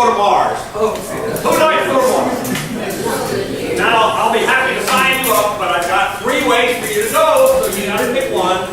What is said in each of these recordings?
go to Mars? Who'd like to go to Mars? Now, I'll be happy to sign you up, but I've got 3 ways for you to go, so you gotta pick one.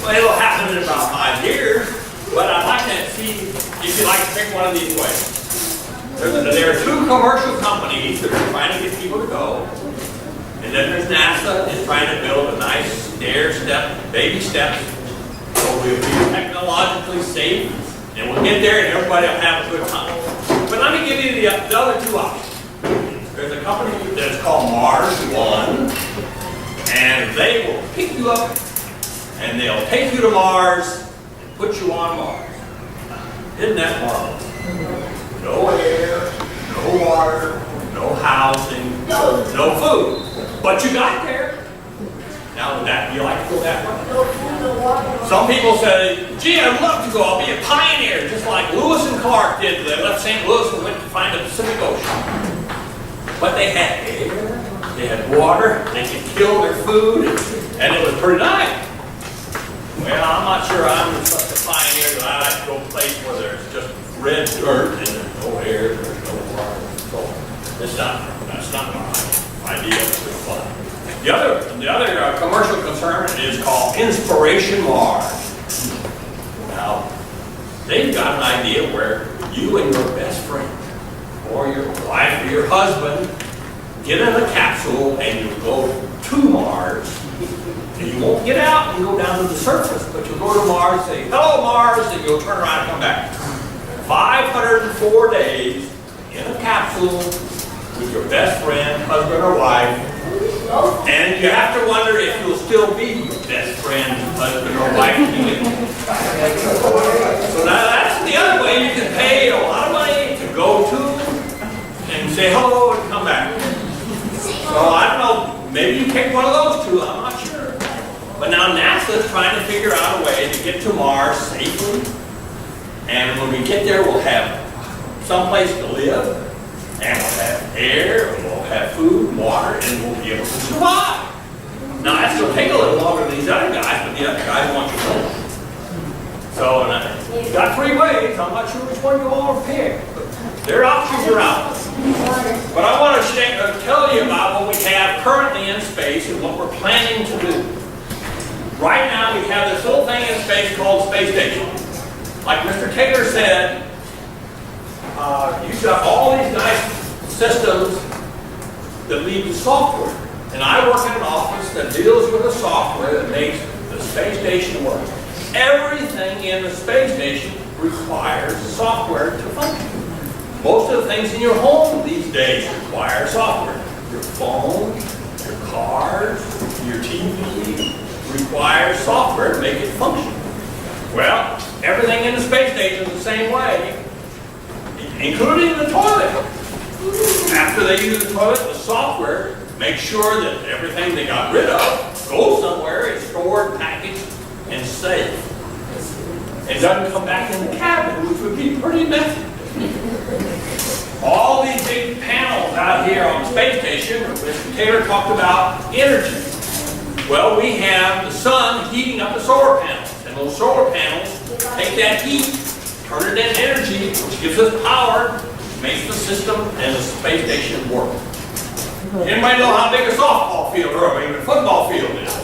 Well, it'll happen in about 5 years, but I'd like to see if you'd like to pick one of these ways. There are 2 commercial companies that are trying to get people to go. And then there's NASA is trying to build a nice stair-step, baby steps, so we'll be technologically safe, and we'll get there and everybody will have a good time. But let me give you the other 2 options. There's a company that's called Mars One, and they will pick you up, and they'll take you to Mars and put you on Mars. Isn't that marvelous? No air, no water, no housing, no food. But you got there. Now, would that be like to go that way? Some people say, gee, I'd love to go. I'll be a pioneer, just like Lewis and Clark did. They left St. Louis and went to find the Pacific Ocean. But they had air, they had water, they could kill their food, and it was pretty nice. Well, I'm not sure I'm such a pioneer that I like to go to a place where there's just red dirt and there's no air, there's no water. So that's not my idea of good fun. The other commercial concern is called Inspiration Mars. Now, they've got an idea where you and your best friend, or your wife, or your husband, get in a capsule and you go to Mars. And you won't get out and go down to the surface, but you'll go to Mars, say, hello Mars, and you'll turn around and come back. 504 days in a capsule with your best friend, husband or wife, and you have to wonder if you'll still be your best friend, husband or wife. So now that's the other way. You can pay a lot of money to go to and say hello and come back. So I don't know, maybe you pick one of those 2, I'm not sure. But now NASA is trying to figure out a way to get to Mars safely. And when we get there, we'll have someplace to live, and we'll have air, and we'll have food, water, and we'll be able to survive. Now, that's going to take a little longer than these other guys, but the other guys want you to know. So, you've got 3 ways. I'm not sure which one you all pick. Their options are out. But I want to tell you about what we have currently in space and what we're planning to do. Right now, we have this little thing in space called Space Station. Like Mr. Taylor said, you've got all these nice systems that lead to software. And I work in an office that deals with the software that makes the space station work. Everything in the space station requires software to function. Most of the things in your home these days require software. Your phone, your cars, your TV requires software to make it function. Well, everything in the space station is the same way, including the toilet. After they use the toilet, the software makes sure that everything they got rid of goes somewhere, is stored, packaged, and safe. It doesn't come back in the cabin, which would be pretty messy. All these big panels out here on the space station, Mr. Taylor talked about energy. Well, we have the sun heating up the solar panels, and those solar panels take that heat, turn it into energy, which gives us power, makes the system and the space station work. Anybody know how big a softball field or even a football field is?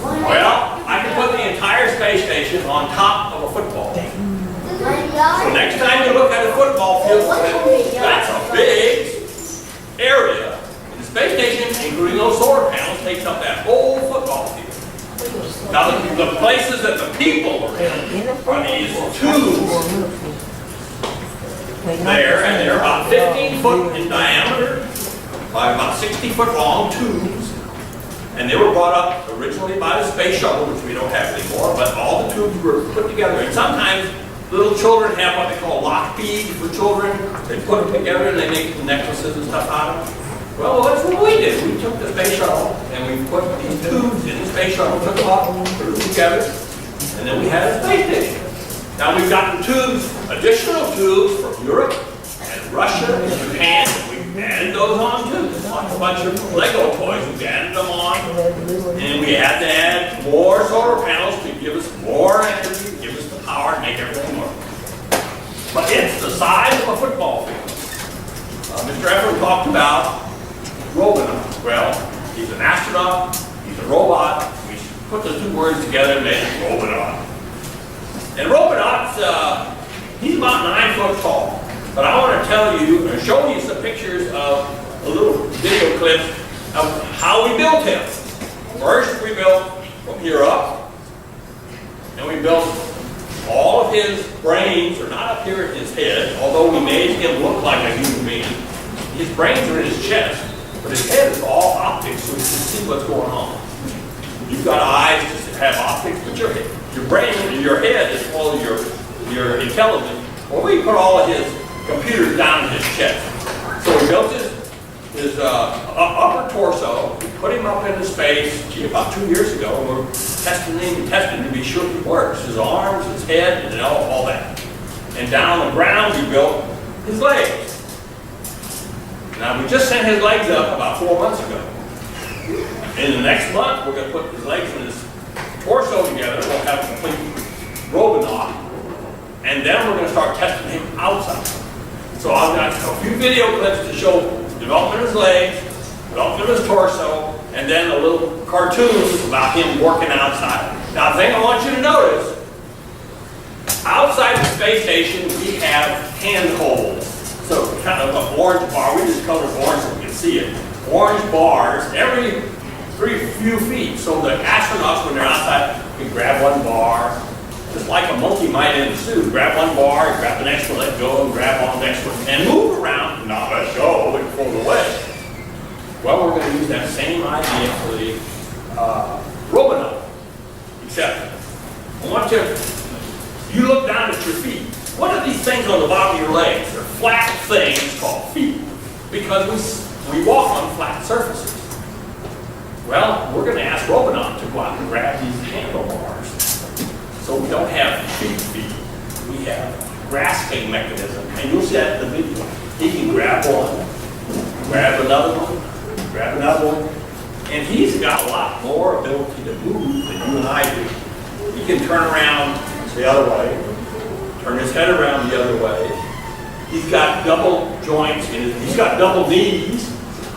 Well, I can put the entire space station on top of a football field. So next time you look at a football field, that's a big area. And the space station, including those solar panels, takes up that whole football field. Now the places that the people are in are these tubes there, and they're about 15 foot in diameter by about 60 foot long tubes. And they were brought up originally by the space shuttle, which we don't have anymore, but all the tubes were put together. And sometimes little children have what they call lock beads for children. They put them together and they make necklaces and stuff out of them. Well, that's what we did. We took the space shuttle and we put these tubes in the space shuttle, took them up, put them together, and then we had a space station. Now we've gotten tubes, additional tubes from Europe and Russia and Japan, and we added those on too. Like a bunch of Lego toys, we added them on, and we had to add more solar panels to give us more energy, give us the power, and make everything work. But it's the size of a football field. Mr. Everett talked about Robonaut. Well, he's an astronaut, he's a robot. We put the two words together and made it Robonaut. And Robonaut, he's about 9 foot tall. But I want to tell you, or show you some pictures of a little video clip of how we built him. First, we built from here up, and we built all of his brains are not up here in his head, although we made him look like a human being. His brains are in his chest, but his head is all optics, so we can see what's going on. You've got eyes to have optics, but your brain and your head is full of your intelligence. Well, we put all of his computers down in his chest. So we built his upper torso, we put him up into space, about 2 years ago, and we're testing to be sure he works. His arms, his head, and all that. And down on the ground, we built his legs. Now, we just sent his legs up about 4 months ago. In the next month, we're going to put his legs and his torso together. We'll have a complete Robonaut. And then we're going to start testing him outside. So I've got a few video clips to show development of his legs, development of his torso, and then a little cartoons about him working outside. Now, the thing I want you to notice, outside the space station, we have handholds. So kind of an orange bar, we just colored orange so we can see it. Orange bars every few feet. So the astronauts, when they're outside, can grab one bar, just like a monkey might in a suit. Grab one bar, grab the next one, let go, and grab on the next one, and move around, not let go, and pull away. Well, we're going to use that same idea for the Robonaut. Except, I want you look down at your feet. What are these things on the bottom of your legs? They're flat things called feet, because we walk on flat surfaces. Well, we're going to ask Robonaut to go out and grab these handlebars. So we don't have feet. We have grasping mechanism. And you'll see that in the video. He can grab one, grab another one, grab another one. And he's got a lot more ability to move than you and I do. He can turn around the other way, turn his head around the other way. He's got double joints, he's got double knees,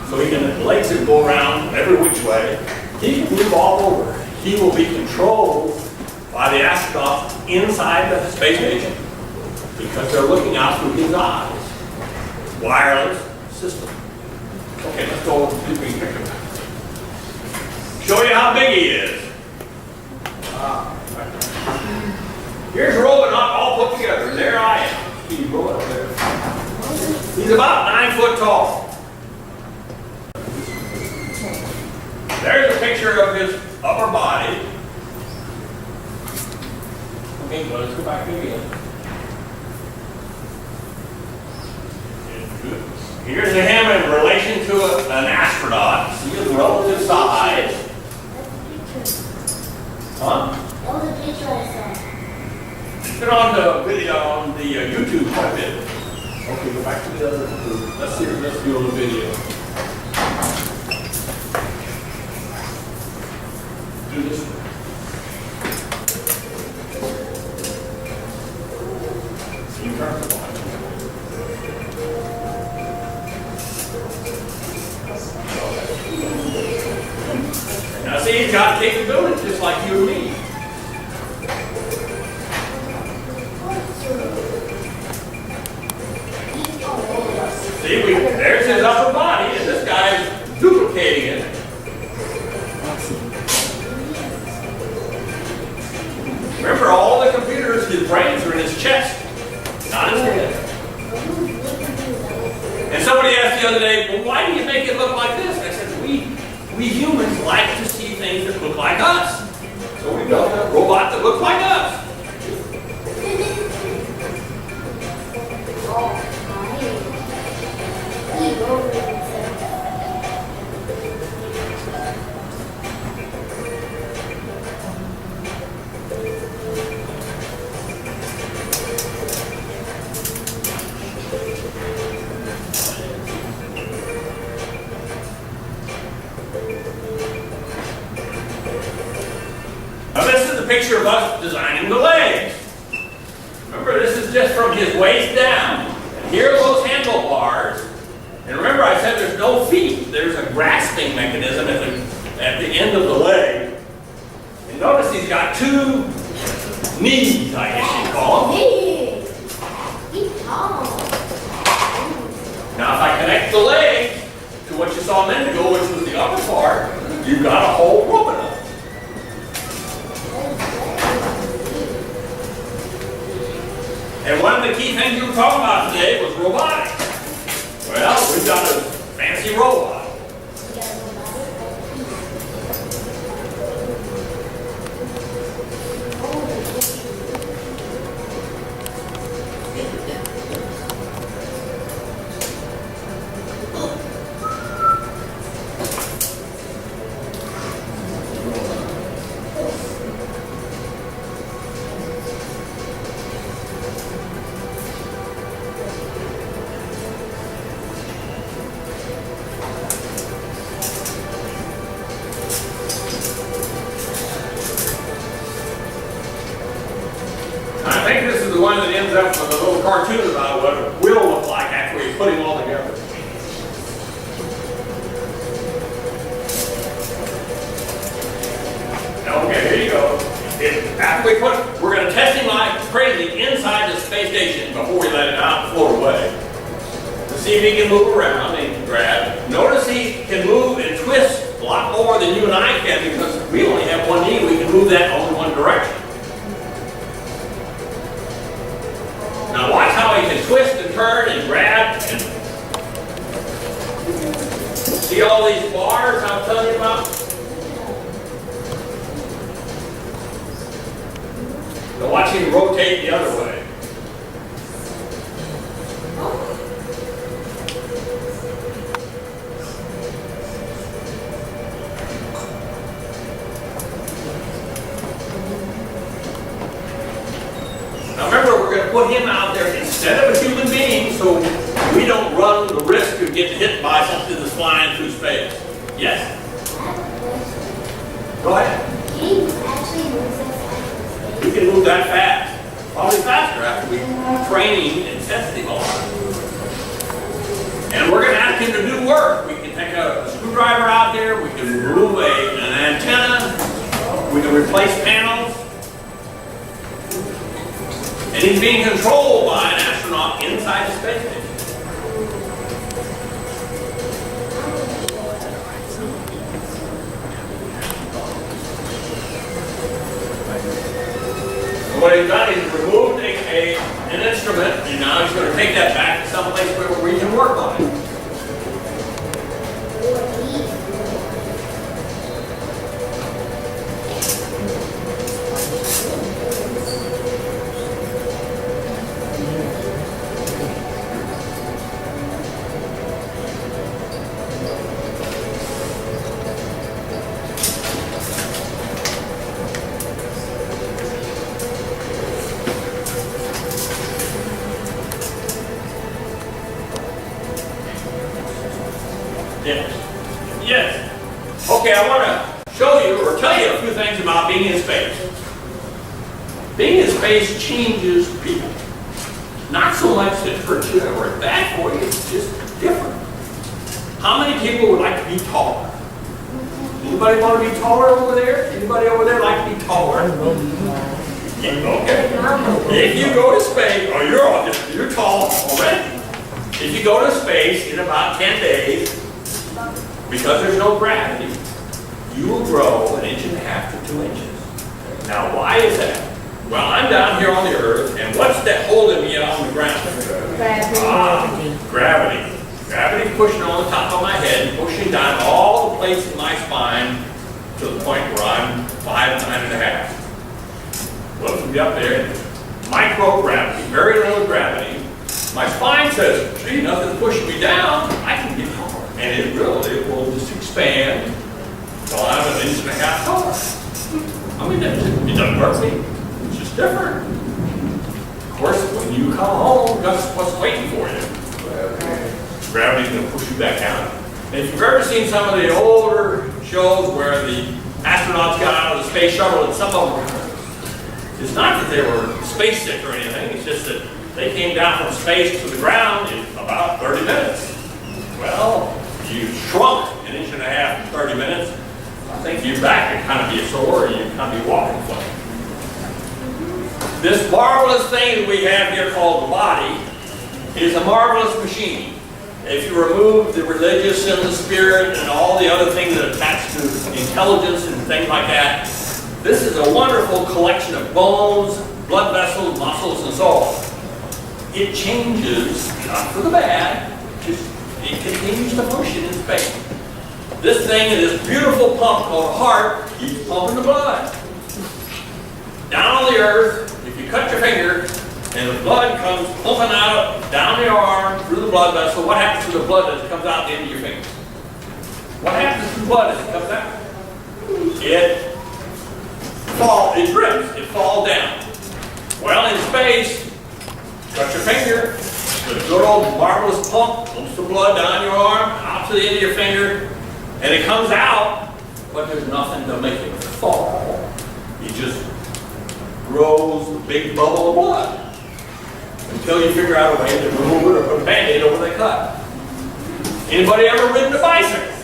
so his legs can go around every which way. He can move all over. He will be controlled by the astronauts inside the space station because they're looking out through his eyes. Wireless system. Okay, let's go to the big picture. Show you how big he is. Here's a Robonaut all put together. There I am. He's going up there. He's about 9 foot tall. There's a picture of his upper body. Okay, well, let's go back again. Here's him in relation to an astronaut. See his relative size. Huh? What was the picture I saw? It's been on the video on the YouTube quite a bit. Okay, go back to the other group. Let's do a little video. Do this one. See, turn the line. Now see, he's got capability just like you and me. See, there's his upper body, and this guy's duplicating it. Remember, all the computers, his brains are in his chest, not his head. And somebody asked the other day, well, why do you make it look like this? And I said, we humans like to see things that look like us. So we built a robot that looks like us. Now this is a picture of us designing the legs. Remember, this is just from his waist down. Here are those handlebars. And remember I said there's no feet. There's a grasping mechanism at the end of the leg. And notice he's got two knees, I guess you'd call them. He's tall. Now if I connect the leg to what you saw a minute ago, which was the upper part, you've got a whole Robonaut. And one of the key things we were talking about today was robotics. Well, we've got a fancy robot. I think this is the one that ends up with a little cartoon about what it will look like after we put him all together. Okay, here you go. After we we're going to test him like crazy inside the space station before we let it out and float away. To see if he can move around and grab. Notice he can move and twist a lot more than you and I can because we only have one knee. We can move that only one direction. Now watch how he can twist and turn and grab and see all these bars I was telling you about? Now watch him rotate the other way. Now remember, we're going to put him out there instead of a human being so we don't run the risk of getting hit by something that's flying through space. Yes? Go ahead. He actually moves us fast. We can move that fast. Probably faster after we train and test him on. And we're going to ask him to do work. We can take a screwdriver out there. We can remove an antenna. We can replace panels. And he's being controlled by an astronaut inside the space station. And what he's done is removed an instrument, and now he's going to take that back to some place where we can work on it. Yes. Yes. Okay, I want to show you or tell you a few things about being in space. Being in space changes people. Not so much that it hurts you or it's bad for you, it's just different. How many people would like to be taller? Anybody want to be taller over there? Anybody over there like to be taller? Yeah, okay. If you go to space, oh, you're tall already. If you go to space in about 10 days, because there's no gravity, you will grow 1.5 inches to 2 inches. Now, why is that? Well, I'm down here on the Earth, and what's that holding me on the ground? Gravity. Gravity. Gravity pushing on the top of my head, and pushing down all the plates in my spine to the point where I'm 5'9 1/2". Well, from up there, microgravity, very little gravity. My spine says, gee, nothing's pushing me down, I can get taller. And it will just expand until I'm 1.5 inches taller. I mean, it doesn't hurt me. It's just different. Of course, when you come home, that's what's waiting for you. Gravity's going to push you back down. And if you've ever seen some of the older shows where the astronauts got out of the space shuttle and some of them, it's not that they were space sick or anything, it's just that they came down from space to the ground in about 30 minutes. Well, you shrunk an inch and a half in 30 minutes. I think your back would kind of be sore and you'd kind of be walking funny. This marvelous thing that we have here called the body is a marvelous machine. If you remove the religious and the spirit and all the other things that attach to intelligence and things like that, this is a wonderful collection of bones, blood vessels, muscles, and so on. It changes, not for the bad, just it continues to function in space. This thing is this beautiful pump called a heart keeps pumping the blood. Down on the earth, if you cut your finger, and the blood comes pumping out, down the arm, through the blood vessel, what happens to the blood as it comes out the end of your finger? What happens to the blood as it comes out? It drips, it falls down. Well, in space, cut your finger, the good old marvelous pump pumps the blood down your arm, out to the end of your finger, and it comes out, but there's nothing to make it fall. It just grows a big bubble of blood until you figure out a way to remove it or put a Band-Aid over the cut. Anybody ever ridden a bicycle?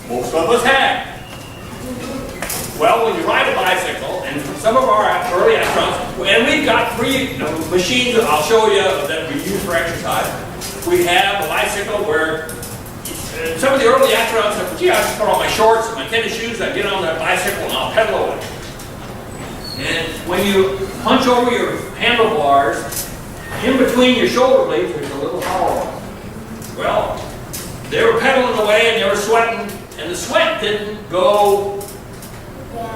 Most of us have. Well, when you ride a bicycle, and some of our early astronauts, and we've got 3 machines that I'll show you that we use for exercise. We have a bicycle where some of the early astronauts said, gee, I just put on my shorts and my tennis shoes, I get on that bicycle and I'll pedal away. And when you punch over your handlebars, in between your shoulder blades, there's a little hollow. Well, they were pedaling away and they were sweating, and the sweat didn't go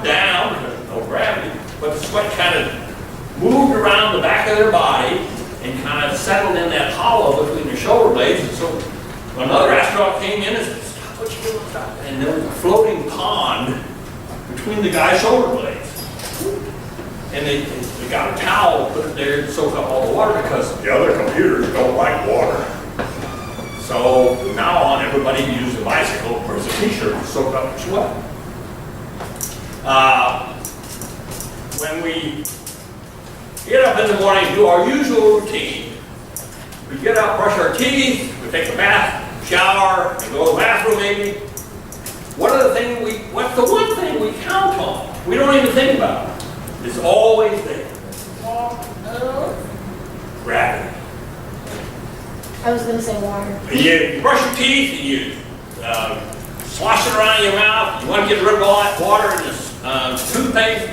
down, because no gravity, but the sweat kind of moved around the back of their body and kind of settled in that hollow between their shoulder blades. And so another astronaut came in and said, stop what you're doing, stop. And there was a floating pond between the guy's shoulder blades. And they got a towel, put it there to soak up all the water because the other computers don't like water. So from now on, everybody uses a bicycle or a t-shirt to soak up the sweat. When we get up in the morning and do our usual routine, we get up, brush our teeth, we take a bath, shower, and go to the bathroom maybe. What's the one thing we count on? We don't even think about it. It's always there. Gravity. I was going to say water. You brush your teeth and you slosh it around your mouth. You want to get rid of all that water in this toothpaste.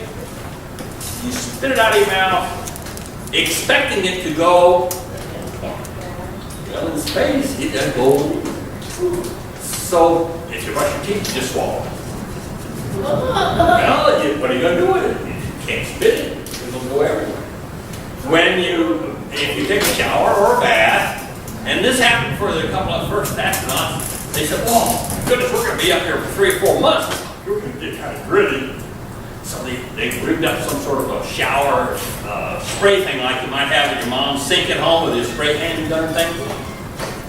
You spit it out of your mouth, expecting it to go. Well, in space, it doesn't go. So if you brush your teeth, you just swallow. Well, what are you going to do with it? You can't spit it. It'll go everywhere. If you take a shower or a bath, and this happened for the couple of first astronauts, they said, oh, goodness, we're going to be up here for 3 or 4 months. We're going to get kind of gritty. So they rigged up some sort of a shower spray thing like you might have at your mom's sink at home with your spray hand gun thing.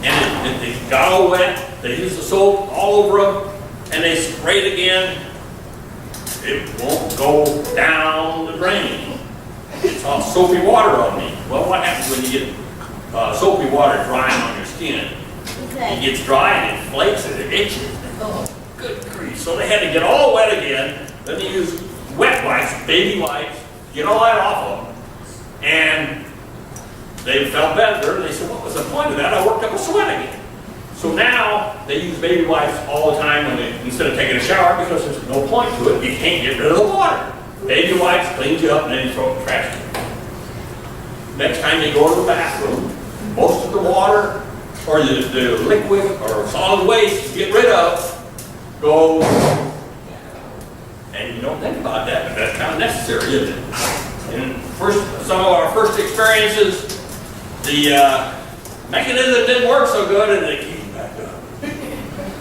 And they got all wet. They used the soap all over them, and they sprayed again. It won't go down the drain. It's all soapy water on me. Well, what happens when you get soapy water drying on your skin? It gets dry and it flakes and it itches. Oh, good grief. So they had to get all wet again. Then they used wet wipes, baby wipes, get all that off of them. And they felt better. And they said, what was the point of that? I worked up a sweat again. So now they use baby wipes all the time instead of taking a shower because there's no point to it. You can't get rid of the water. Baby wipes cleans you up and then you throw it in the trash can. Next time you go to the bathroom, most of the water or the liquid or solid waste you get rid of goes, and you don't think about that, but that's kind of necessary, isn't it? In some of our first experiences, the mechanism didn't work so good and they keep it back up.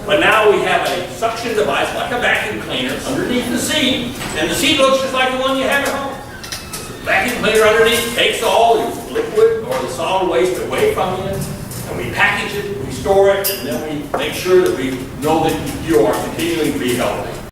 But now we have a suction device like a vacuum cleaner underneath the seat, and the seat looks just like the one you have at home. The vacuum cleaner underneath takes all the liquid or the solid waste away from you, and we package it, we store it, and then we make sure that we know that you are continuing to be healthy.